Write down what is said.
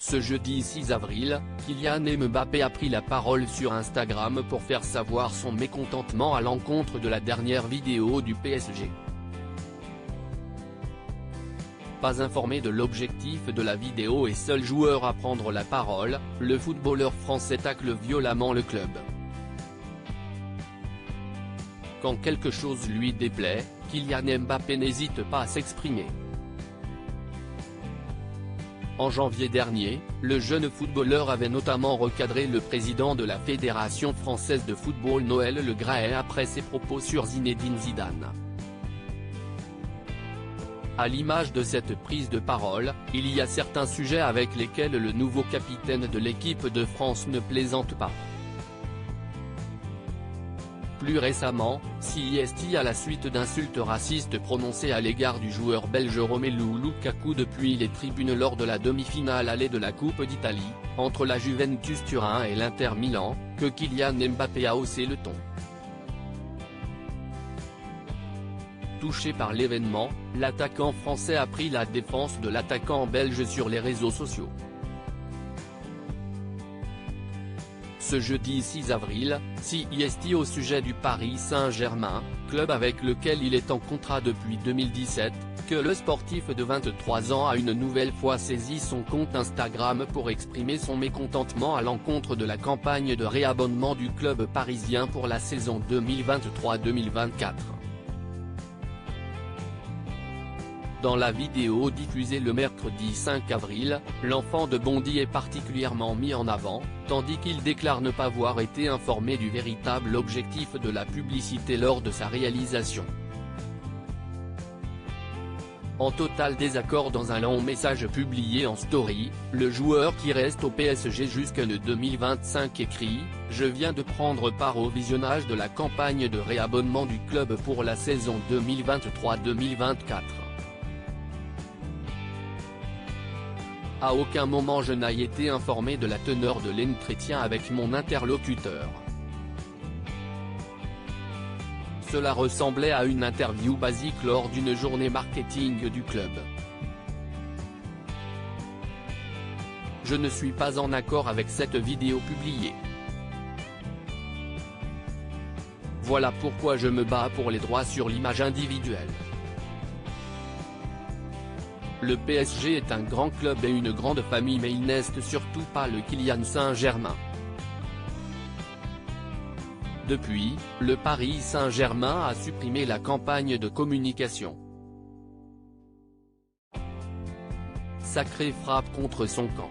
Ce jeudi 6 avril, Kylian Mbappé a pris la parole sur Instagram pour faire savoir son mécontentement à l'encontre de la dernière vidéo du PSG. Pas informé de l'objectif de la vidéo et seul joueur à prendre la parole, le footballeur français tacle violemment le club. Quand quelque chose lui déplaît, Kylian Mbappé n'hésite pas à s'exprimer. En janvier dernier, le jeune footballeur avait notamment recadré le président de la Fédération française de football Noël Le Graët après ses propos sur Zinedine Zidane. À l'image de cette prise de parole, il y a certains sujets avec lesquels le nouveau capitaine de l'équipe de France ne plaisante pas. Plus récemment, CIST à la suite d'insultes racistes prononcées à l'égard du joueur belge Romelu Lukaku depuis les tribunes lors de la demi-finale allée de la Coupe d'Italie, entre la Juventus Turin et l'Inter Milan, que Kylian Mbappé a haussé le ton. Touché par l'événement, l'attaquant français a pris la défense de l'attaquant belge sur les réseaux sociaux. Ce jeudi 6 avril, CIST au sujet du Paris Saint-Germain, club avec lequel il est en contrat depuis 2017, que le sportif de 23 ans a une nouvelle fois saisi son compte Instagram pour exprimer son mécontentement à l'encontre de la campagne de réabonnement du club parisien pour la saison 2023-2024. Dans la vidéo diffusée le mercredi 5 avril, l'enfant de Bondy est particulièrement mis en avant, tandis qu'il déclare ne pas avoir été informé du véritable objectif de la publicité lors de sa réalisation. En total désaccord dans un long message publié en story, le joueur qui reste au PSG jusqu'en 2025 écrit « Je viens de prendre part au visionnage de la campagne de réabonnement du club pour la saison 2023-2024. À aucun moment je n'ai été informé de la teneur de l'entretien avec mon interlocuteur. Cela ressemblait à une interview basique lors d'une journée marketing du club. Je ne suis pas en accord avec cette vidéo publiée. Voilà pourquoi je me bats pour les droits sur l'image individuelle. Le PSG est un grand club et une grande famille mais il n'est surtout pas le Kylian Saint-Germain. Depuis, le Paris Saint-Germain a supprimé la campagne de communication. Sacrée frappe contre son camp.